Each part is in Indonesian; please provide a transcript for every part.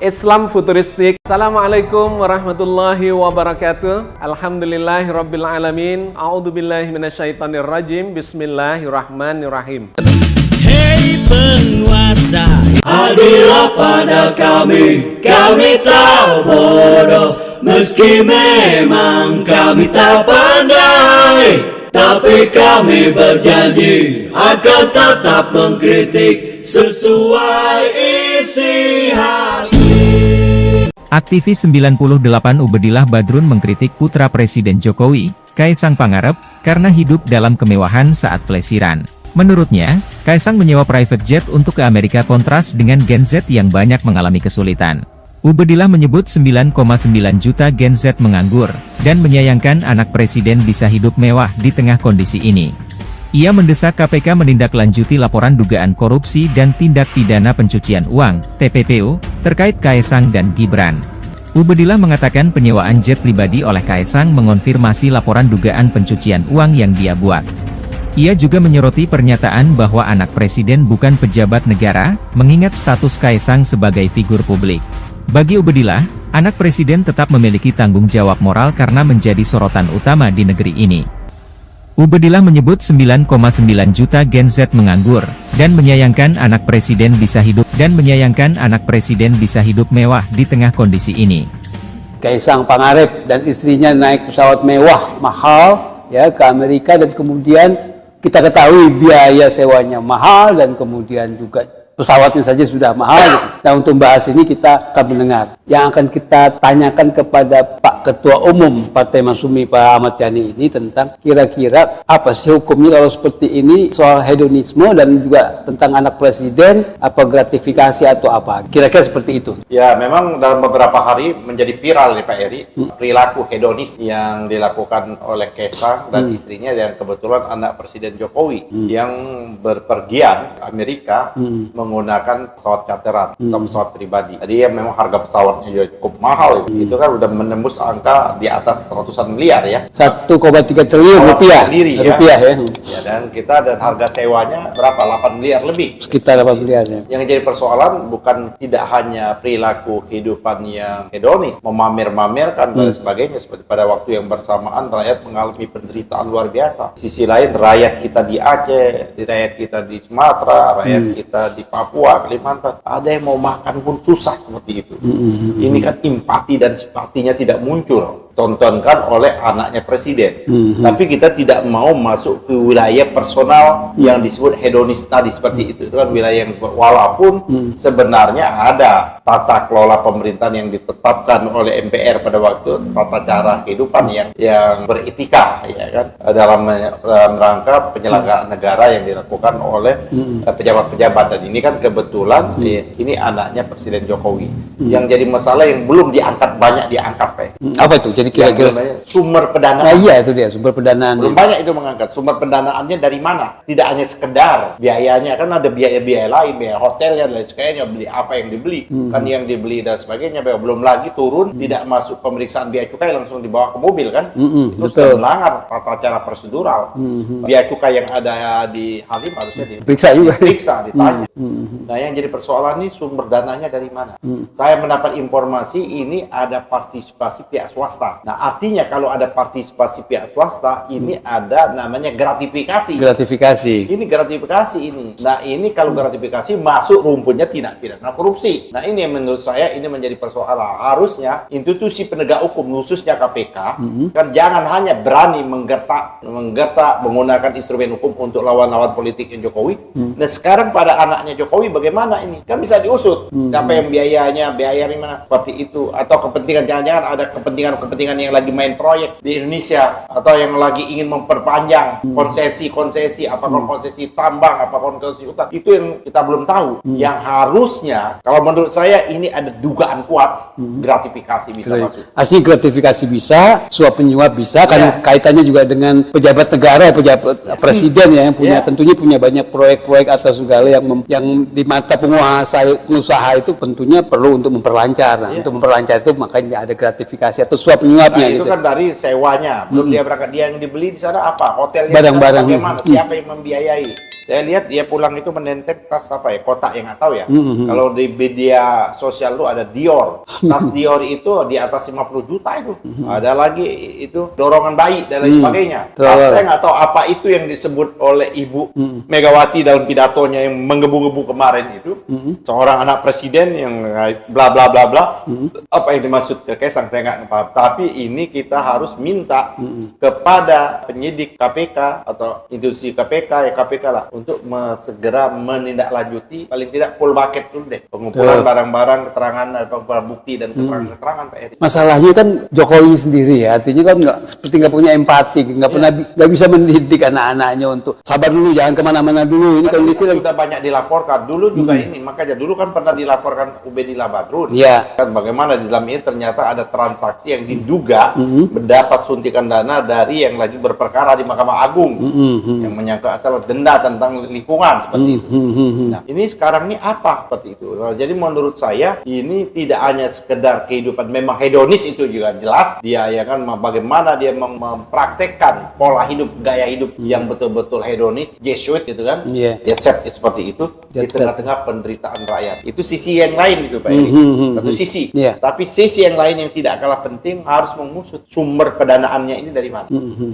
Islam futuristik. Assalamualaikum warahmatullahi wabarakatuh. Alhamdulillahirabbil alamin. A'udzubillahi minasyaitonirrajim. Bismillahirrahmanirrahim. Hei penguasa, adillah pada kami tak bodoh. Meski memang kami tak pandai, tapi kami berjanji akan tetap mengkritik sesuai isi hati. Aktivis 98 Ubedillah Badrun mengkritik putra Presiden Jokowi, Kaisang Pangarep, karena hidup dalam kemewahan saat pelesiran. Menurutnya, Kaisang menyewa private jet untuk ke Amerika kontras dengan Gen Z yang banyak mengalami kesulitan. Ubedillah menyebut 9,9 juta Gen Z menganggur, dan menyayangkan anak presiden bisa hidup mewah di tengah kondisi ini. Ia mendesak KPK menindaklanjuti laporan dugaan korupsi dan tindak pidana pencucian uang, TPPU, terkait Kaisang dan Gibran. Ubedillah mengatakan penyewaan jet pribadi oleh Kaisang mengonfirmasi laporan dugaan pencucian uang yang dia buat. Ia juga menyoroti pernyataan bahwa anak presiden bukan pejabat negara, mengingat status Kaisang sebagai figur publik. Bagi Ubedillah, anak presiden tetap memiliki tanggung jawab moral karena menjadi sorotan utama di negeri ini. Ubedillah menyebut 9,9 juta Gen Z menganggur, dan menyayangkan anak presiden bisa hidup mewah di tengah kondisi ini. Kaisang Pangarep dan istrinya naik pesawat mewah, mahal, ya, ke Amerika, dan kemudian kita ketahui biaya sewanya mahal, dan kemudian juga pesawatnya saja sudah mahal. Nah, untuk membahas ini kita akan mendengar. Yang akan kita tanyakan kepada Pak Ketua Umum Partai Masyumi, Pak Ahmad Yani ini, tentang kira-kira apa sih hukumnya kalau seperti ini, soal hedonisme, dan juga tentang anak presiden, apa gratifikasi atau apa. Kira-kira seperti itu. Ya, memang dalam beberapa hari menjadi viral nih Pak Eri, perilaku hedonis yang dilakukan oleh Kaisang dan istrinya, dan kebetulan anak Presiden Jokowi yang berpergian ke Amerika menggunakan pesawat charteran atau pesawat pribadi. Jadi ya memang harga pesawatnya juga cukup mahal. Itu kan udah menembus angka di atas ratusan miliar ya. 1,3 triliun rupiah. Rupiah ya. Ya, dan harga sewanya berapa? 8 miliar lebih. Sekitar 8 miliar ya. Yang jadi persoalan bukan tidak hanya perilaku kehidupan yang hedonis, memamer-mamerkan dan sebagainya, seperti pada waktu yang bersamaan rakyat mengalami penderitaan luar biasa. Sisi lain rakyat kita di Aceh, rakyat kita di Sumatera, rakyat kita di Papua, Kalimantan, ada yang mau makan pun susah seperti itu. Ini kan empati dan simpatinya tidak muncul, tontonkan oleh anaknya presiden. Tapi kita tidak mau masuk ke wilayah personal yang disebut hedonis tadi seperti itu. Itu kan wilayah yang disebut, walaupun sebenarnya ada tata kelola pemerintahan yang ditetapkan oleh MPR pada waktu, tata cara kehidupan yang beretika, ya kan, dalam rangka penyelenggaraan negara yang dilakukan oleh pejabat-pejabat. Dan ini kan kebetulan ini anaknya Presiden Jokowi. Yang jadi masalah yang belum banyak diangkat, Apa itu? Jadi kira-kira sumber pendanaan. Nah, iya, itu dia sumber pendanaan. Belum banyak itu mengangkat. Sumber pendanaannya dari mana? Tidak hanya sekedar biayanya, kan ada biaya-biaya lain, biaya hotelnya dan lain sebagainya, beli apa yang dibeli, kan yang dibeli dan sebagainya. Belum lagi turun, tidak masuk pemeriksaan biaya cukai, langsung dibawa ke mobil kan? Itu sudah melanggar tata cara prosedural. Biaya cukai yang ada di Halim harusnya diperiksa, ditanya. Nah, yang jadi persoalan ini sumber dananya dari mana? Saya mendapat informasi ini ada partisipasi pihak swasta. Nah, artinya kalau ada partisipasi pihak swasta, ini ada namanya gratifikasi. Ini gratifikasi ini. Nah, ini kalau gratifikasi masuk rumputnya tindak pidana korupsi. Nah, ini yang menurut saya ini menjadi persoalan. Harusnya institusi penegak hukum, khususnya KPK, kan jangan hanya berani menggertak menggunakan instrumen hukum untuk lawan-lawan politiknya Jokowi. Nah, sekarang pada anaknya Jokowi bagaimana ini? Kan bisa diusut. Siapa yang biaya di mana? Seperti itu. Atau kepentingan, jangan-jangan ada kepentingan yang lagi main proyek di Indonesia, atau yang lagi ingin memperpanjang konsesi, apakah konsesi tambang, apakah konsesi hutan. Itu yang kita belum tahu. Yang harusnya, kalau menurut saya ini ada dugaan kuat, gratifikasi bisa masuk. Asli gratifikasi bisa, suap penyuap bisa, kan kaitannya juga dengan pejabat negara, pejabat presiden ya, yang punya tentunya punya banyak proyek-proyek atau segala yang di mata pengusaha itu tentunya perlu untuk memperlancar. Nah, untuk memperlancar itu makanya ada gratifikasi atau suap penyuapnya. Nah, itu gitu. kan dari sewanya, belum dia berangkat, dia yang dibeli di sana apa? Hotelnya barang-barang bagaimana? Siapa yang membiayai? Saya lihat dia pulang itu menenteng tas apa ya, kotak yang nggak tahu ya. Kalau di media sosial tuh ada Dior. Tas Dior itu di atas 50 juta itu. Ada lagi itu dorongan bayi dan lain sebagainya. Saya nggak tahu apa itu yang disebut oleh Ibu Megawati dalam pidatonya yang menggebu-gebu kemarin itu. Seorang anak presiden yang bla bla bla bla. Apa yang dimaksud ke Kaisang saya nggak paham. Tapi ini kita harus minta kepada penyidik KPK atau institusi KPK ya KPK lah untuk segera menindaklanjuti paling tidak full bucket dulu deh pengumpulan barang-barang keterangan barang bukti dan keterangan Pak Eri. Masalahnya kan Jokowi sendiri ya, artinya kan nggak punya empati, nggak bisa mendidik anak-anaknya untuk sabar dulu, jangan kemana-mana dulu. Ini kondisi sudah banyak dilaporkan dulu juga ini, makanya dulu kan pernah dilaporkan Ubedillah Badrun. Iya. Kan bagaimana di dalam ini ternyata ada transaksi yang diduga mendapat suntikan dana dari yang lagi berperkara di Mahkamah Agung yang menyangkut asal denda tentang lingkungan seperti itu. Nah, ini sekarang ini apa seperti itu. Nah, jadi menurut saya ini tidak hanya sekedar kehidupan memang hedonis itu juga jelas dia ya kan bagaimana dia mempraktekkan pola hidup gaya hidup yang betul-betul hedonis Jesuit gitu kan. Dia set seperti itu di tengah-tengah penderitaan rakyat. Itu sisi yang lain itu Pak Eri. Satu sisi. Tapi sisi yang lain yang tidak kalah penting harus mengusut sumber pendanaannya ini dari mana.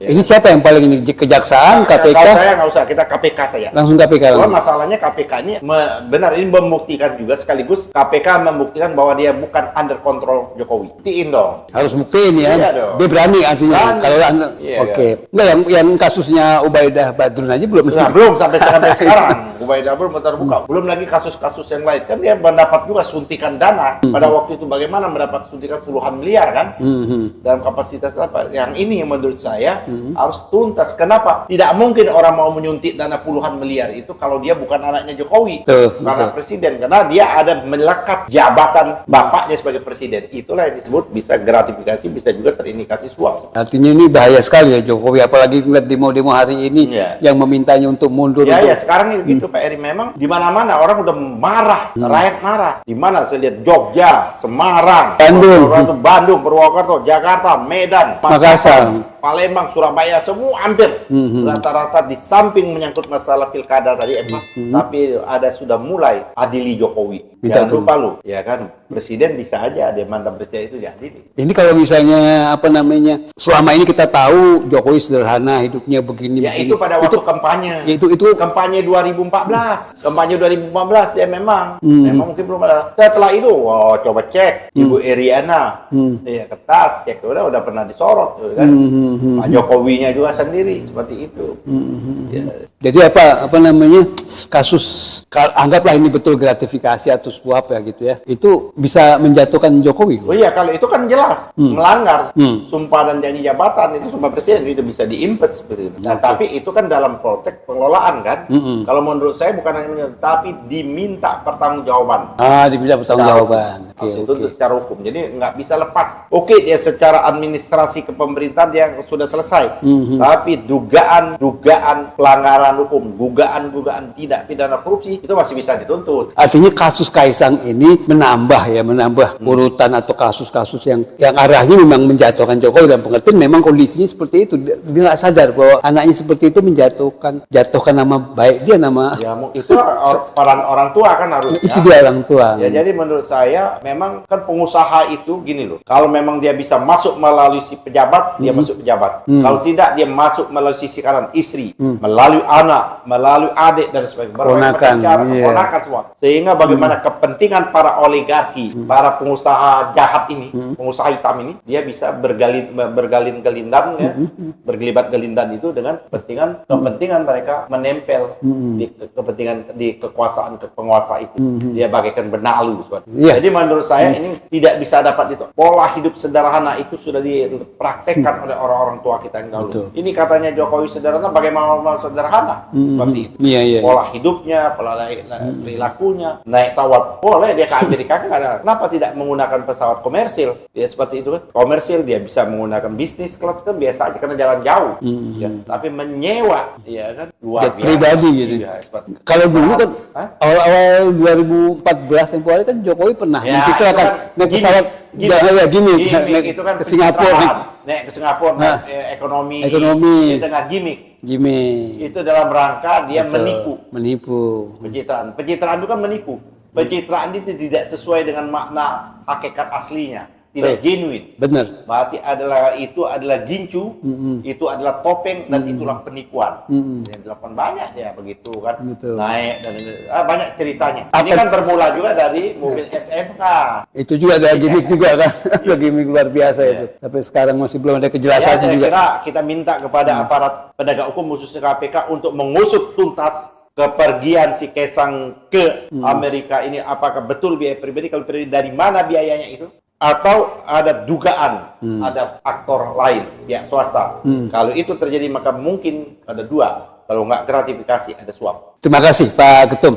Ini siapa yang paling ini? Kejaksaan, KPK? Kalau saya nggak usah, kita KPK saja. Langsung KPK. Kalau masalahnya KPK ini benar ini membuktikan juga sekaligus KPK membuktikan bahwa dia bukan under control Jokowi. Buktiin dong. Harus buktiin ya. Iya dong. Dia berani artinya. Kalau oke. Enggak yang kasusnya Ubaidah Badrun aja belum. Nah, belum sampai sekarang. Ubaidah belum terbuka. Belum lagi kasus-kasus yang lain. Kan dia mendapat juga suntikan dana. Pada waktu itu bagaimana mendapat suntikan puluhan miliar kan? Dalam kapasitas apa? Yang ini yang menurut saya harus tuntas. Kenapa? Tidak mungkin orang mau menyuntik dana puluhan miliar itu kalau dia bukan anaknya Jokowi. Karena presiden. Karena dia ada melekat jabatan bapaknya sebagai presiden. Itulah yang disebut bisa gratifikasi, bisa juga terindikasi suap. Artinya ini bahaya sekali ya Jokowi. Apalagi ngeliat demo-demo hari ini yang memintanya untuk mundur. Ya sekarang gitu Pak Eri, memang di mana-mana orang udah marah, rakyat marah. Di mana saya lihat Jogja, Semarang, Bandung, Purwokerto, Jakarta, Medan, Makassar, Palembang, Surabaya, semua hampir rata-rata di samping menyangkut masalah pilkada tadi tapi ada sudah mulai adili Jokowi. Jangan lupa lu, ya kan presiden bisa aja dia mantan presiden itu diadili. Ini kalau misalnya apa namanya selama ini kita tahu Jokowi sederhana hidupnya begini. Ya begini. Itu pada waktu kampanye. Itu kampanye 2014. Kampanye 2014 ya memang mungkin belum ada. Setelah itu, coba cek Ibu Iriana, ya kertas, cek udah pernah disorot, kan? Pak Jokowinya juga sendiri seperti itu. Jadi apa namanya kasus anggaplah ini betul gratifikasi atau suap ya gitu ya. Itu bisa menjatuhkan Jokowi. Oh iya, kalau itu kan jelas melanggar sumpah dan janji jabatan, itu sumpah presiden itu bisa diimpet seperti itu. Nah, tapi itu kan dalam konteks pengelolaan kan. Kalau menurut saya bukan hanya menyebut, tapi diminta pertanggungjawaban. Diminta pertanggungjawaban. Itu secara hukum. Jadi nggak bisa lepas. Oke, ya secara administrasi kepemerintahan yang sudah selesai. Tapi dugaan pelanggaran hukum, dugaan tidak pidana korupsi itu masih bisa dituntut. Artinya kasus Kaisang ini menambah urutan atau kasus-kasus yang arahnya memang menjatuhkan Jokowi, dan pengertian memang kondisinya seperti itu. Dia nggak sadar bahwa anaknya seperti itu jatuhkan nama baik dia, nama itu peran orang tua kan harusnya. Itu dia orang tua. Ya, jadi menurut saya memang kan pengusaha itu gini loh. Kalau memang dia bisa masuk melalui si pejabat, dia masuk pejabat. Kalau tidak, dia masuk melalui sisi kanan istri, melalui anak, melalui adik dan sebagainya. Keponakan semua. Sehingga bagaimana kepentingan para oligarki, para pengusaha jahat ini, pengusaha hitam ini, dia bisa bergelibat gelindan itu dengan kepentingan mereka menempel di kekuasaan penguasa itu. Dia bagaikan benalu. Jadi menurut saya ini tidak bisa dapat itu. Pola hidup sederhana itu sudah dipraktekkan oleh orang-orang tua kita yang dahulu. Ini katanya Jokowi sederhana, bagaimana sederhana seperti itu. Pola hidupnya, pola perilakunya, naik tawar boleh dia ke Amerika kan. Kenapa tidak menggunakan pesawat komersil? Ya seperti itu kan. Komersil dia bisa menggunakan bisnis kelas kan biasa aja karena jalan jauh. Tapi menyewa, ya kan luar biasa. Pribadi gitu. Kalau dulu kan awal-awal 2014 tempoh hari kan Jokowi pernah itu akan naik pesawat gimmick itu kan ke Singapura. Naik ke Singapura, ekonomi di tengah gimmick. Gimmick. Itu dalam rangka dia Betul. menipu. Pencitraan. Pencitraan itu kan menipu. Pencitraan itu tidak sesuai dengan makna hakikat aslinya, tidak genuine. Benar. Berarti itu adalah gincu, itu adalah topeng, dan itulah penipuan. Yang dilakukan banyak ya begitu kan. Betul. Naik dan banyak ceritanya. Ini kan bermula juga dari mobil SMK. Itu juga ada gimmick juga kan. Ada gimmick luar biasa itu. Sampai sekarang masih belum ada Ya, kejelasan saya juga. kira kita minta kepada aparat penegak hukum khususnya KPK untuk mengusut tuntas kepergian si Kaisang ke Amerika ini. Apakah betul biaya pribadi? Kalau pribadi, dari mana biayanya itu? Atau ada dugaan ada aktor lain, pihak swasta. Kalau itu terjadi maka mungkin ada dua. Kalau nggak gratifikasi, ada suap. Terima kasih Pak Ketum.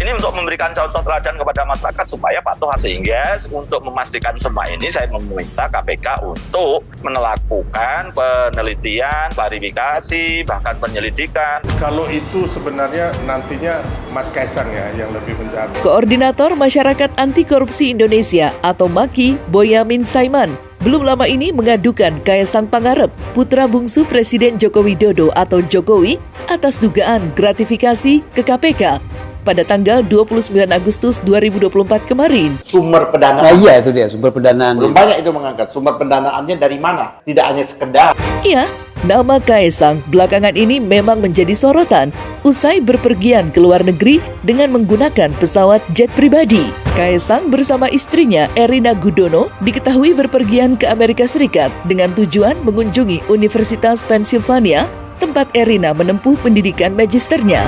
Ini untuk memberikan contoh teladan kepada masyarakat supaya patuh, sehingga untuk memastikan semua ini saya meminta KPK untuk melakukan penelitian, klarifikasi, bahkan penyelidikan. Kalau itu sebenarnya nantinya Mas Kaisang ya yang lebih menjaga. Koordinator Masyarakat Anti Korupsi Indonesia atau MAKI, Boyamin Saiman, belum lama ini mengadukan Kaisang Pangarep, putra bungsu Presiden Joko Widodo atau Jokowi, atas dugaan gratifikasi ke KPK pada tanggal 29 Agustus 2024 kemarin. Sumber pendanaan. Nah iya itu dia, sumber pendanaan. Belum banyak itu mengangkat. Sumber pendanaannya dari mana? Tidak hanya sekedar. Iya, nama Kaisang belakangan ini memang menjadi sorotan usai berpergian ke luar negeri dengan menggunakan pesawat jet pribadi. Kaisang bersama istrinya Erina Gudono diketahui berpergian ke Amerika Serikat dengan tujuan mengunjungi Universitas Pennsylvania, tempat Erina menempuh pendidikan magisternya.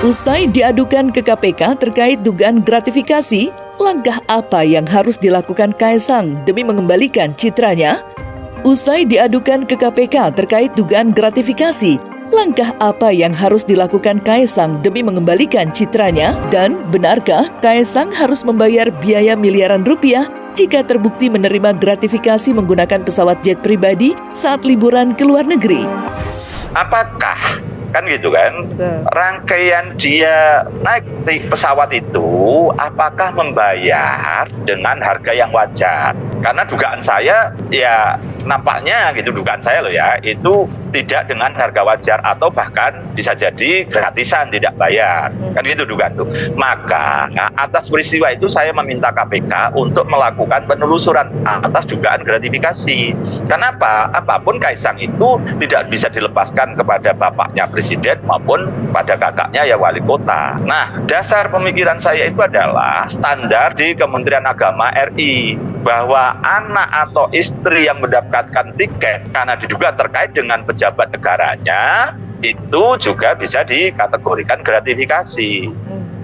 Usai diadukan ke KPK terkait dugaan gratifikasi, langkah apa yang harus dilakukan Kaisang demi mengembalikan citranya? Usai diadukan ke KPK terkait dugaan gratifikasi, langkah apa yang harus dilakukan Kaisang demi mengembalikan citranya? Dan benarkah Kaisang harus membayar biaya miliaran rupiah jika terbukti menerima gratifikasi menggunakan pesawat jet pribadi saat liburan ke luar negeri? Apakah kan gitu kan, rangkaian dia naik di pesawat itu apakah membayar dengan harga yang wajar? Karena dugaan saya ya nampaknya gitu, dugaan saya loh ya, itu tidak dengan harga wajar atau bahkan bisa jadi gratisan, tidak bayar, kan gitu dugaan tuh. Maka atas peristiwa itu saya meminta KPK untuk melakukan penelusuran atas dugaan gratifikasi. Kenapa? Apapun Kaisang itu tidak bisa dilepaskan kepada bapaknya Presiden maupun pada kakaknya ya wali kota. Nah, dasar pemikiran saya itu adalah standar di Kementerian Agama RI, bahwa anak atau istri yang mendapatkan tiket karena diduga terkait dengan pejabat negaranya itu juga bisa dikategorikan gratifikasi.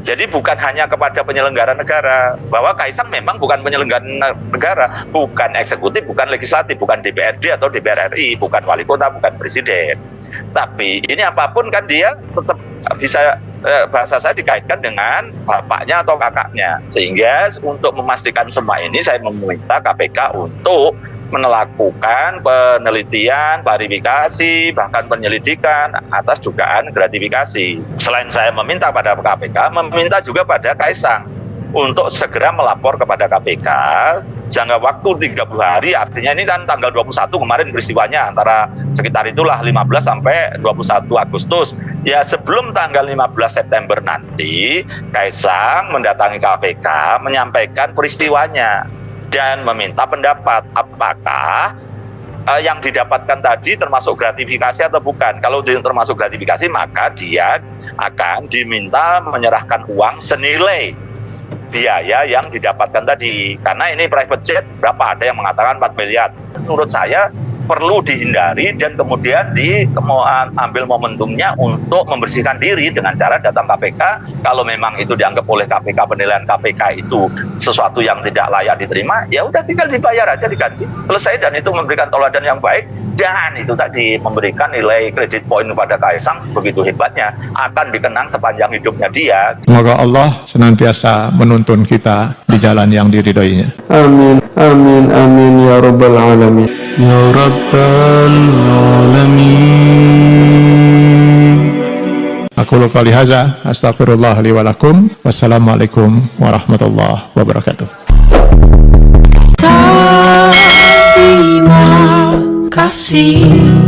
Jadi bukan hanya kepada penyelenggara negara, bahwa Kaisang memang bukan penyelenggara negara, bukan eksekutif, bukan legislatif, bukan DPRD atau DPR RI, bukan wali kota, bukan presiden. Tapi ini apapun kan dia tetap bisa, bahasa saya dikaitkan dengan bapaknya atau kakaknya. Sehingga untuk memastikan semua ini saya meminta KPK untuk melakukan penelitian, klarifikasi, bahkan penyelidikan atas dugaan gratifikasi. Selain saya meminta pada KPK, meminta juga pada Kaisang untuk segera melapor kepada KPK jangka waktu 30 hari, artinya ini kan tanggal 21 kemarin peristiwanya, antara sekitar itulah 15 sampai 21 Agustus. Ya sebelum tanggal 15 September nanti, Kaisang mendatangi KPK menyampaikan peristiwanya dan meminta pendapat apakah yang didapatkan tadi termasuk gratifikasi atau bukan. Kalau termasuk gratifikasi maka dia akan diminta menyerahkan uang senilai biaya yang didapatkan tadi. Karena ini private jet, berapa? Ada yang mengatakan 4 miliar. Menurut saya perlu dihindari dan kemudian diambil momentumnya untuk membersihkan diri dengan cara datang KPK. Kalau memang itu dianggap oleh KPK, penilaian KPK itu sesuatu yang tidak layak diterima, ya udah tinggal dibayar aja, diganti, selesai. Dan itu memberikan teladan yang baik, dan itu tadi memberikan nilai kredit poin kepada Kaisang begitu hebatnya, akan dikenang sepanjang hidupnya dia. Semoga Allah senantiasa menuntun kita di jalan yang diridhoinya. Amin, amin, amin ya rabbal alamin. Ya rabbal alamin. Aku qouli hadza, astaghfirullah li wa lakum. Wassalamualaikum warahmatullahi wabarakatuh. Terima kasih.